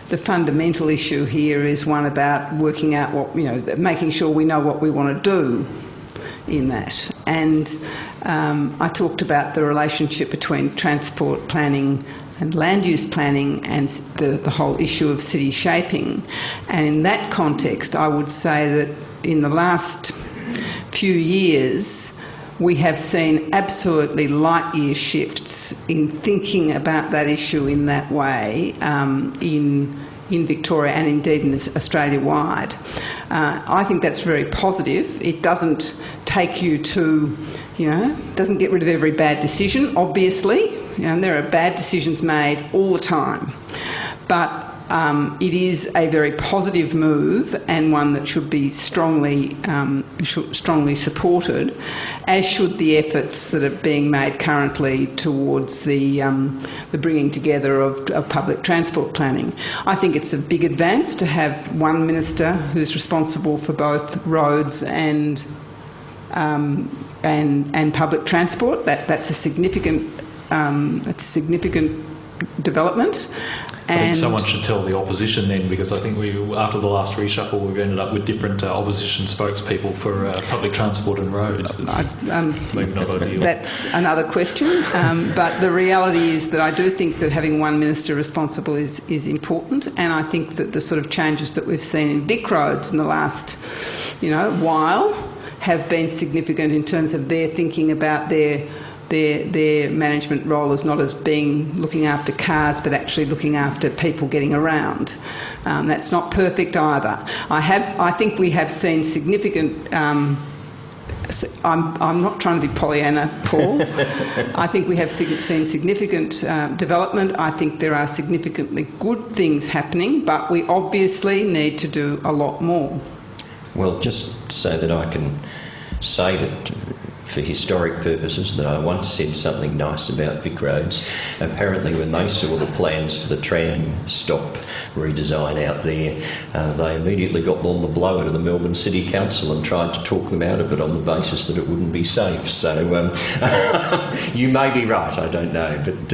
the fundamental issue here is one about working out what, making sure we know what we want to do in that. And I talked about the relationship between transport planning and land use planning and the whole issue of city shaping. And in that context, I would say that in the last few years, we have seen absolutely light-year shifts in thinking about that issue in that way in Victoria and indeed in Australia-wide. I think that's very positive. It doesn't take you to, doesn't get rid of every bad decision, obviously. There are bad decisions made all the time. But it is a very positive move and one that should be strongly supported, as should the efforts that are being made currently towards the bringing together of public transport planning. I think it's a big advance to have one minister who's responsible for both roads and public transport. That's a significant development. I think someone should tell the opposition then, because I think after the last reshuffle, we've ended up with different opposition spokespeople for public transport and roads. Maybe not ideal. That's another question. But the reality is that I do think that having one minister responsible is important, and I think that the sort of changes that we've seen in Vic roads in the last, while have been significant in terms of their thinking about their management role as not as being looking after cars but actually looking after people getting around. That's not perfect either. I think we have seen significant... I'm not trying to be Pollyanna, Paul. I think we have seen significant development. I think there are significantly good things happening, but we obviously need to do a lot more. Well, just so that I can say that for historic purposes, that I once said something nice about Vic roads. Apparently when they saw the plans for the tram stop redesign out there, they immediately got on the blower to the Melbourne City Council and tried to talk them out of it on the basis that it wouldn't be safe. So you may be right, I don't know, but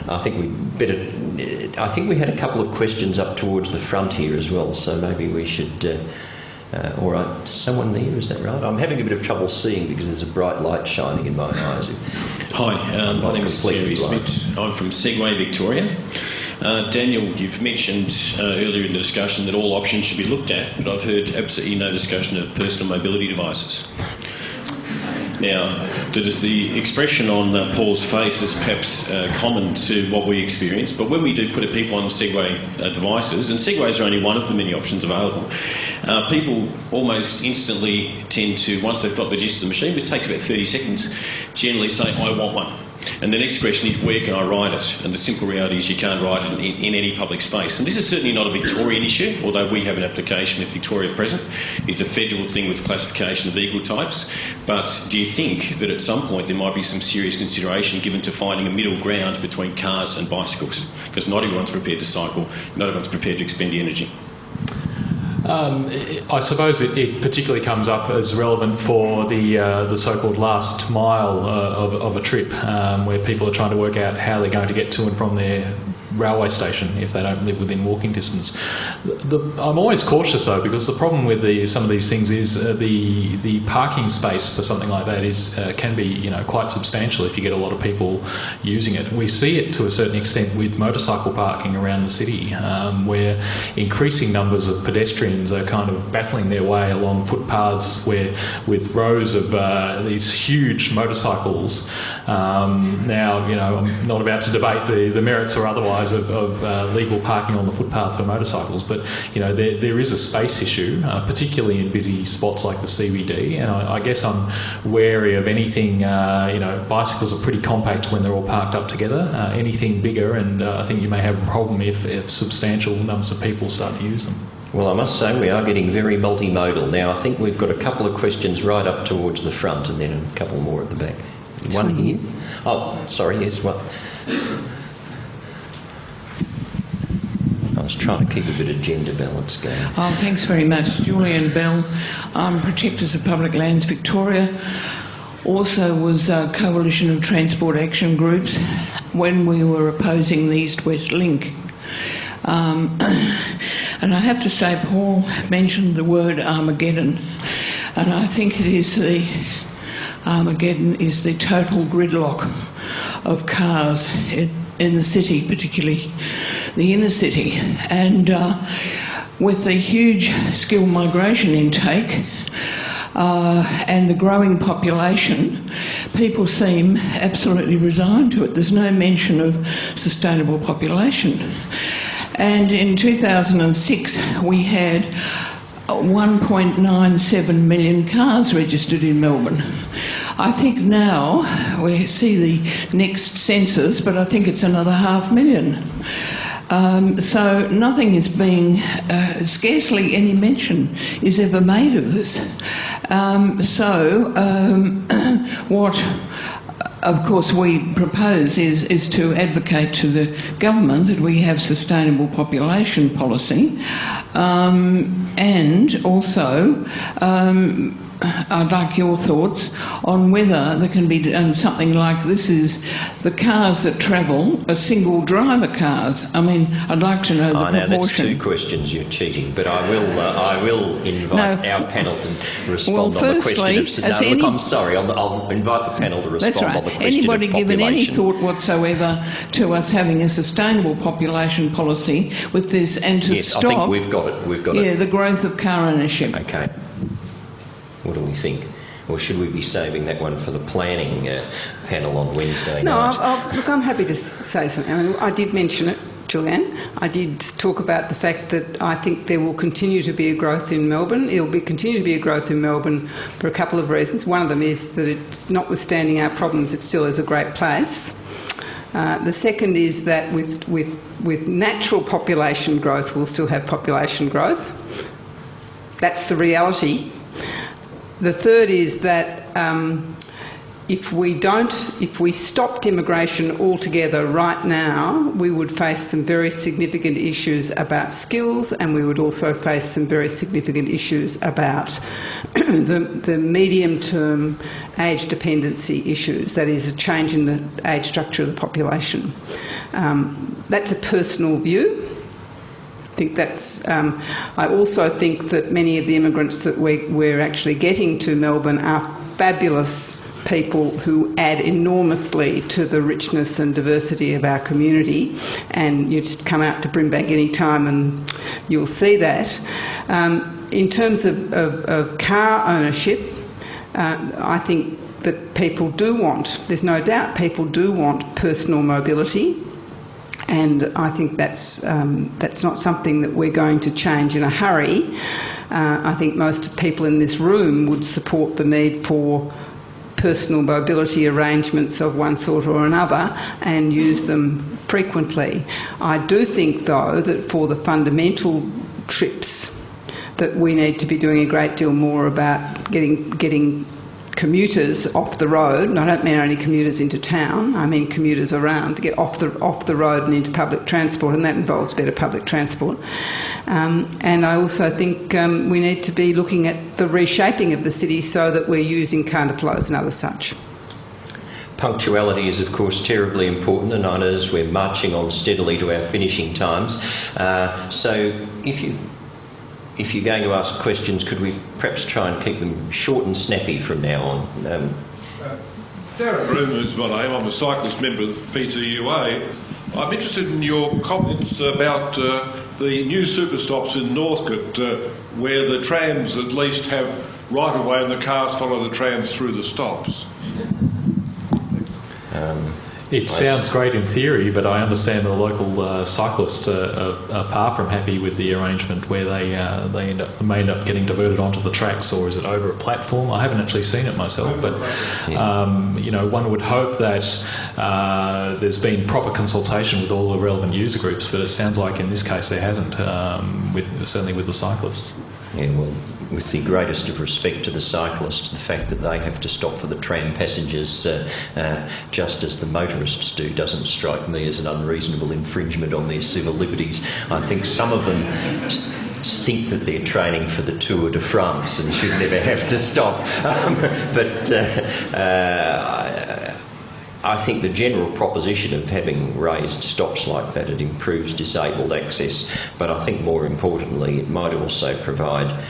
I think we had a couple of questions up towards the front here as well, so maybe we should... all right, someone there, is that right? I'm having a bit of trouble seeing because there's a bright light shining in my eyes. Hi, my name is Terry Smith. I'm from Segway, Victoria. Daniel, you've mentioned earlier in the discussion that all options should be looked at, but I've heard absolutely no discussion of personal mobility devices. Now, the expression on Paul's face is perhaps common to what we experience, but when we do put people on Segway devices, and Segways are only one of the many options available, people almost instantly tend to, once they've got the gist of the machine, which takes about 30 seconds, generally say, I want one. And the next question is, where can I ride it? And the simple reality is you can't ride it in any public space. And this is certainly not a Victorian issue, although we have an application with Victoria present. It's a federal thing with classification of vehicle types. But do you think that at some point there might be some serious consideration given to finding a middle ground between cars and bicycles? Because not everyone's prepared to cycle, not everyone's prepared to expend the energy. I suppose it particularly comes up as relevant for the so-called last mile of a trip, where people are trying to work out how they're going to get to and from their railway station if they don't live within walking distance. I'm always cautious though, because the problem with some of these things is the parking space for something like that can be quite substantial if you get a lot of people using it. We see it to a certain extent with motorcycle parking around the city, where increasing numbers of pedestrians are kind of battling their way along footpaths with rows of these huge motorcycles. Now, I'm not about to debate the merits or otherwise of legal parking on the footpath for motorcycles, but there is a space issue, particularly in busy spots like the CBD, and I guess I'm wary of anything. Bicycles are pretty compact when they're all parked up together. Anything bigger, and I think you may have a problem if substantial numbers of people start to use them. Well, I must say we are getting very multimodal now. I think we've got a couple of questions right up towards the front and then a couple more at the back. One here. Oh, sorry, yes, what? I was trying to keep a bit of gender balance going. Oh, thanks very much. Julian Bell, Protectors of Public Lands Victoria. Also was a coalition of transport action groups when we were opposing the East-West link. And I have to say, Paul mentioned the word Armageddon, and I think Armageddon is the total gridlock of cars in the city, particularly the inner city. And with the huge skill migration intake and the growing population, people seem absolutely resigned to it. There's no mention of sustainable population. And in 2006, we had 1.97 million cars registered in Melbourne. I think now we see the next census, but I think it's another 500,000. So nothing is being, scarcely any mention is ever made of this. What, of course, we propose is to advocate to the government that we have sustainable population policy, and also I'd like your thoughts on whether there can be done something like this is the cars that travel are single driver cars. I mean, I'd like to know the proportion. That's two questions. You're cheating, but I will invite our panel to respond on the question of... I'm sorry. I'll invite the panel to respond on the question Anybody of population. given any thought whatsoever to us having a sustainable population policy with this, and to stop... Yes, I think we've got it. Yeah, the growth of car ownership. Okay. What do we think? Or should we be saving that one for the planning panel on Wednesday night? Look, I'm happy to say something. I mean, I did mention it, Julianne. I did talk about the fact that I think there will continue to be a growth in Melbourne. Continue to be a growth in Melbourne for a couple of reasons. One of them is that it's, notwithstanding our problems, it still is a great place. The second is that with natural population growth, we'll still have population growth. That's the reality. The third is that if we stopped immigration altogether right now, we would face some very significant issues about skills, and we would also face some very significant issues about the medium-term age dependency issues, that is, a change in the age structure of the population. That's a personal view. I also think that many of the immigrants that we're actually getting to Melbourne are fabulous people who add enormously to the richness and diversity of our community, and you just come out to Brimbank any time and you'll see that. In terms of car ownership, I think that people do want, there's no doubt people do want personal mobility. And I think that's not something that we're going to change in a hurry. I think most people in this room would support the need for personal mobility arrangements of one sort or another and use them frequently. I do think, though, that for the fundamental trips that we need to be doing a great deal more about getting commuters off the road, and I don't mean only commuters into town, I mean commuters around, to get off the road and into public transport, and that involves better public transport. And I also think we need to be looking at the reshaping of the city so that we're using car flows and other such. Punctuality is, of course, terribly important, and I know as we're marching on steadily to our finishing times. So if you're going to ask questions, could we perhaps try and keep them short and snappy from now on? Darren Broomer is my name. I'm a cyclist member of the PTUA. I'm interested in your comments about the new super stops in Northcote, where the trams at least have right of way and the cars follow the trams through the stops. It sounds great in theory, but I understand the local cyclists are far from happy with the arrangement where they may end up getting diverted onto the tracks, or is it over a platform? I haven't actually seen it myself, but one would hope that there's been proper consultation with all the relevant user groups, but it sounds like in this case there hasn't, certainly with the cyclists. Yeah, well, with the greatest of respect to the cyclists, the fact that they have to stop for the tram passengers just as the motorists do doesn't strike me as an unreasonable infringement on their civil liberties. I think some of them think that they're training for the Tour de France and should never have to stop. I think the general proposition of having raised stops like that, it improves disabled access, but I think more importantly it might also provide,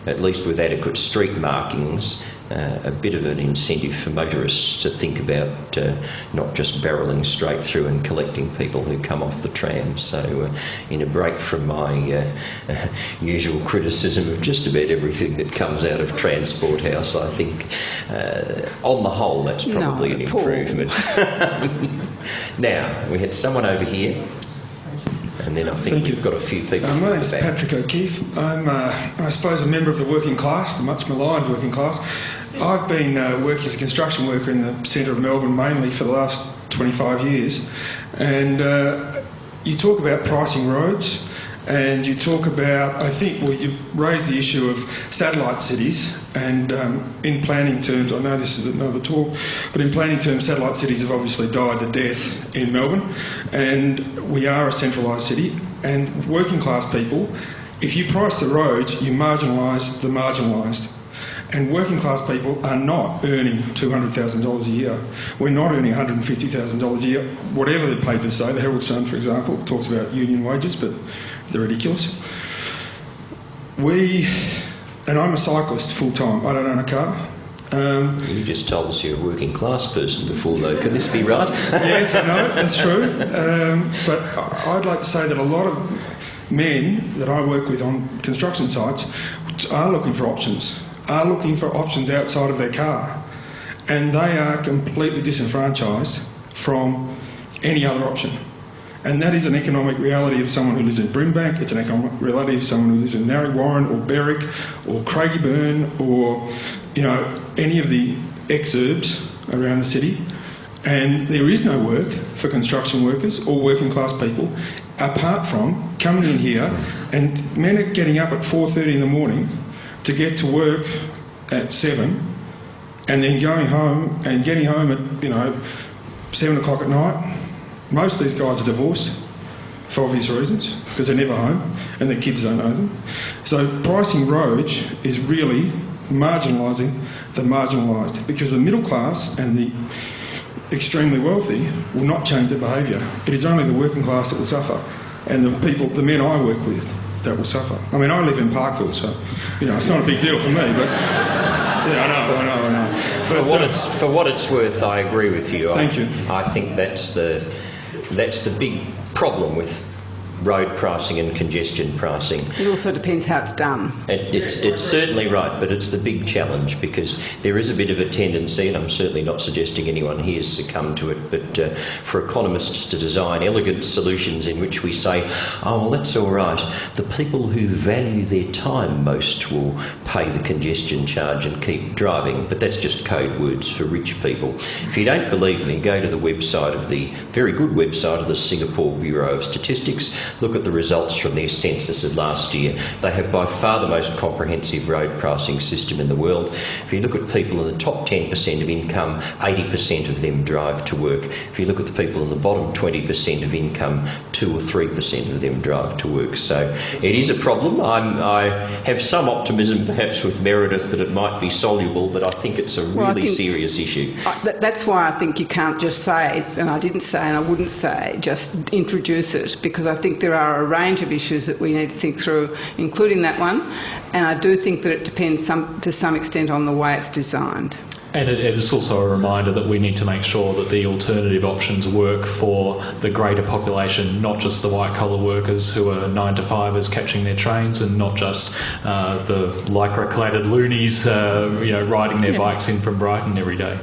at least with adequate street markings, a bit of an incentive for motorists to think about not just barrelling straight through and collecting people who come off the tram. So in a break from my usual criticism of just about everything that comes out of Transport House, I think on the whole that's probably an improvement. Now, we had someone over here. And then I think we've got a few people. My name's Patrick O'Keefe. I'm, I suppose, a member of the working class, the much maligned working class. I've been working as a construction worker in the centre of Melbourne mainly for the last 25 years. And you talk about pricing roads, and you talk about, I think, well, you raise the issue of satellite cities, and in planning terms, I know this is another talk, but in planning terms, satellite cities have obviously died to death in Melbourne, and we are a centralised city, and working class people, if you price the roads, you marginalise the marginalised. And working class people are not earning $200,000 a year. We're not earning $150,000 a year, whatever the papers say. The Herald Sun, for example, talks about union wages, but they're ridiculous. And I'm a cyclist full time. I don't own a car. You just told us you're a working class person before, though. Can this be right? Yes, I know, that's true. But I'd like to say that a lot of men that I work with on construction sites are looking for options outside of their car. And they are completely disenfranchised from any other option. And that is an economic reality of someone who lives in Brimbank, it's an economic reality of someone who lives in Narre Warren or Berwick or Craigieburn or, you know, any of the exurbs around the city. And there is no work for construction workers or working class people apart from coming in here, and men are getting up at 4:30 in the morning to get to work at 7 and then going home and getting home at, 7 o'clock at night. Most of these guys are divorced for obvious reasons, because they're never home and their kids don't know them. So pricing roads is really marginalising the marginalised, because the middle class and the extremely wealthy will not change their behaviour. It is only the working class that will suffer, and the men I work with, that will suffer. I mean, I live in Parkville, so it's not a big deal for me. But yeah, I know. For what it's worth, I agree with you. Thank you. I think that's the big problem with road pricing and congestion pricing. It also depends how it's done. It's certainly right, but it's the big challenge, because there is a bit of a tendency, and I'm certainly not suggesting anyone here has succumbed to it, but for economists to design elegant solutions in which we say, oh, well, that's all right, the people who value their time most will pay the congestion charge and keep driving, but that's just code words for rich people. If you don't believe me, go to the website of the very good website of the Singapore Bureau of Statistics. Look at the results from their census of last year. They have by far the most comprehensive road pricing system in the world. If you look at people in the top 10% of income, 80% of them drive to work. If you look at the people in the bottom 20% of income, 2 or 3% of them drive to work. So it is a problem. I have some optimism perhaps with Meredith that it might be soluble, but I think it's a really serious issue. That's why I think you can't just say, and I didn't say and I wouldn't say, just introduce it, because I think there are a range of issues that we need to think through, including that one, and I do think that it depends to some extent on the way it's designed. And it is also a reminder that we need to make sure that the alternative options work for the greater population, not just the white-collar workers who are 9-to-5ers catching their trains, and not just the lycra-cladded loonies riding their bikes in from Brighton every day.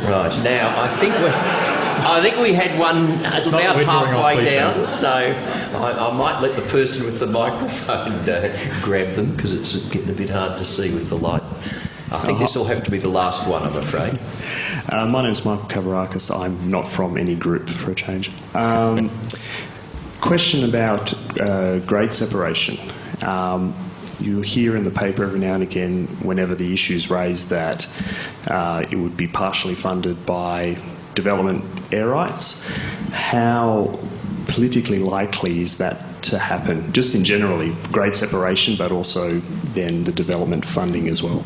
Right, now I think we had one about halfway down, so I might let the person with the microphone grab them, because it's getting a bit hard to see with the light. I think this will have to be the last one, I'm afraid. My name's Michael Kavarakis. I'm not from any group, for a change. Question about grade separation. You hear in the paper every now and again, whenever the issue's raised, that it would be partially funded by development air rights. How politically likely is that to happen? Just in generally, grade separation, but also then the development funding as well.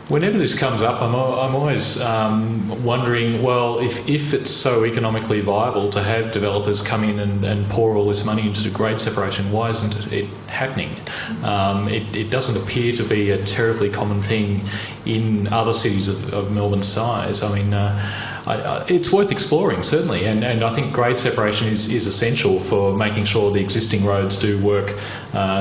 Whenever this comes up, I'm always wondering, well, if it's so economically viable to have developers come in and pour all this money into grade separation, why isn't it happening? It doesn't appear to be a terribly common thing in other cities of Melbourne's size. I mean, it's worth exploring, certainly, and I think grade separation is essential for making sure the existing roads do work,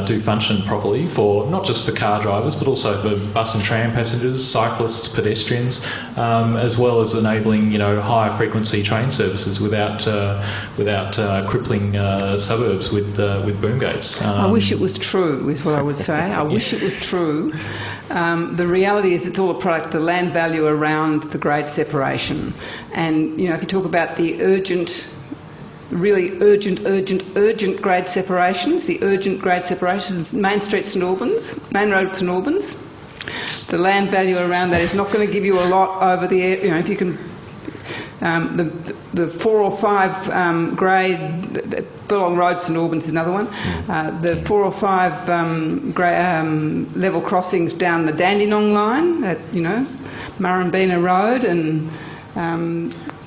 do function properly, for not just for car drivers but also for bus and tram passengers, cyclists, pedestrians, as well as enabling higher frequency train services without crippling suburbs with boom gates. I wish it was true, is what I would say. I wish it was true. The reality is it's all a product of the land value around the grade separation. And, if you talk about the really urgent grade separations, the urgent grade separations, Main Street St Albans, Main Road St Albans, the land value around that is not going to give you a lot over the, if you can, the 4 or 5 grade, Furlong Road St Albans is another one, the 4 or 5 level crossings down the Dandenong line at, Murrumbina Road and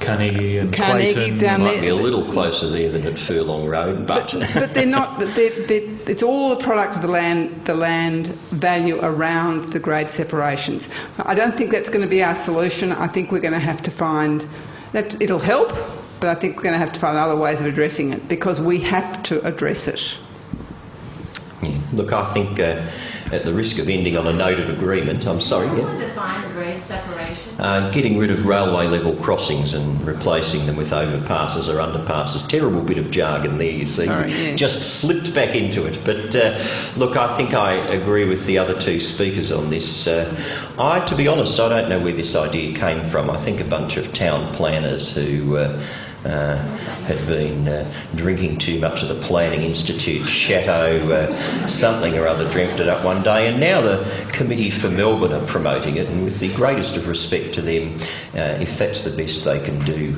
Carnegie and Carnegie Clayton. down Might there. be a little closer there than at Furlong Road, but they're not. It's all a product of the land value around the grade separations. I don't think that's going to be our solution. I think we're going to have to find that it'll help, but I think we're going to have to find other ways of addressing it because we have to address it. yeah. Look, I think at the risk of ending on a note of agreement, I'm sorry. Yeah. Define the grade separation. Getting rid of railway level crossings and replacing them with overpasses or underpasses. Terrible bit of jargon there, you see. Sorry, yeah. Just slipped back into it. But look, I think I agree with the other two speakers on this. To be honest, I don't know where this idea came from. I think a bunch of town planners who had been drinking too much of the Planning Institute Chateau something or other, dreamt it up one day, and now the Committee for Melbourne are promoting it, and with the greatest of respect to them, if that's the best they can do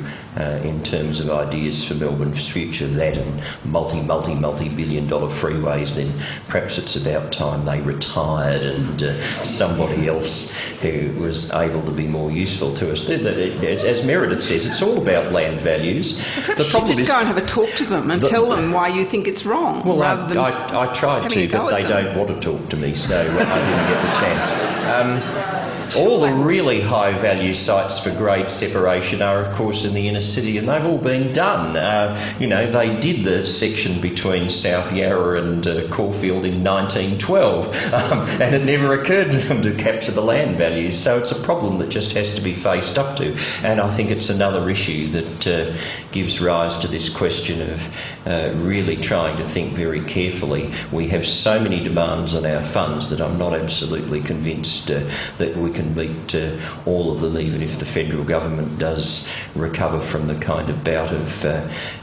in terms of ideas for Melbourne's future, that and multi-billion dollar freeways, then perhaps it's about time they retired and somebody else who was able to be more useful to us. As Meredith says, it's all about land values. Perhaps you should just go and have a talk to them and tell them why you think it's wrong. Well, rather than I tried to, but they don't want to talk to me, so I didn't get the chance. All the really high-value sites for grade separation are, of course, in the inner city, and they've all been done. They did the section between South Yarra and Caulfield in 1912, and it never occurred to them to capture the land values. So it's a problem that just has to be faced up to, and I think it's another issue that gives rise to this question of really trying to think very carefully. We have so many demands on our funds that I'm not absolutely convinced that we can meet all of them, even if the federal government does recover from the kind of bout of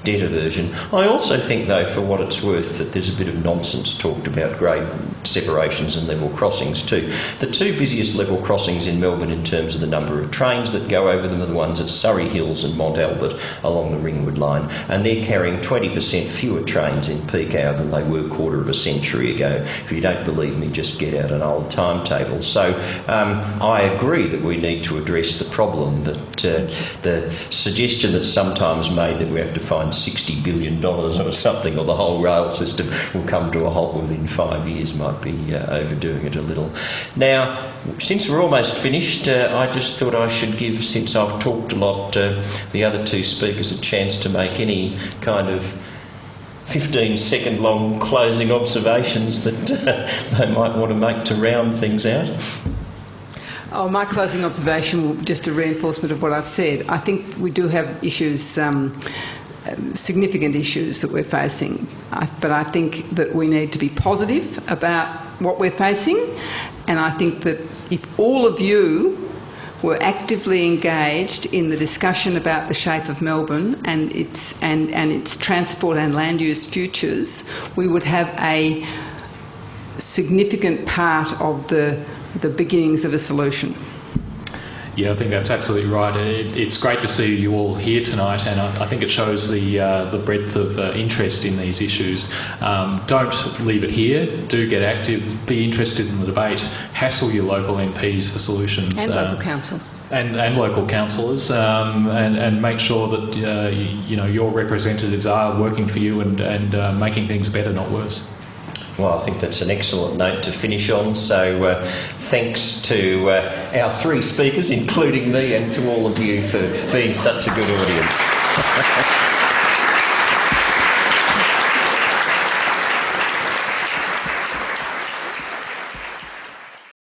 debt aversion. I also think, though, for what it's worth, that there's a bit of nonsense talked about grade separations and level crossings too. The two busiest level crossings in Melbourne in terms of the number of trains that go over them are the ones at Surrey Hills and Mont Albert along the Ringwood line, and they're carrying 20% fewer trains in peak hour than they were a quarter of a century ago. If you don't believe me, just get out an old timetable. So I agree that we need to address the problem, but the suggestion that's sometimes made that we have to find $60 billion or something, or the whole rail system will come to a halt within 5 years, might be overdoing it a little. Now, since we're almost finished, I just thought I should give, since I've talked a lot, the other two speakers a chance to make any kind of 15-second long closing observations that they might want to make to round things out. Oh, my closing observation, just a reinforcement of what I've said. I think we do have issues, significant issues that we're facing, but I think that we need to be positive about what we're facing, and I think that if all of you were actively engaged in the discussion about the shape of Melbourne and its transport and land use futures, we would have a significant part of the beginnings of a solution. Yeah, I think that's absolutely right. It's great to see you all here tonight, and I think it shows the breadth of interest in these issues. Don't leave it here. Do get active. Be interested in the debate. Hassle your local MPs for solutions. And local councils. And local councillors, and make sure that your representatives are working for you and making things better, not worse. Well, I think that's an excellent note to finish on. So thanks to our three speakers, including me, and to all of you for being such a good audience.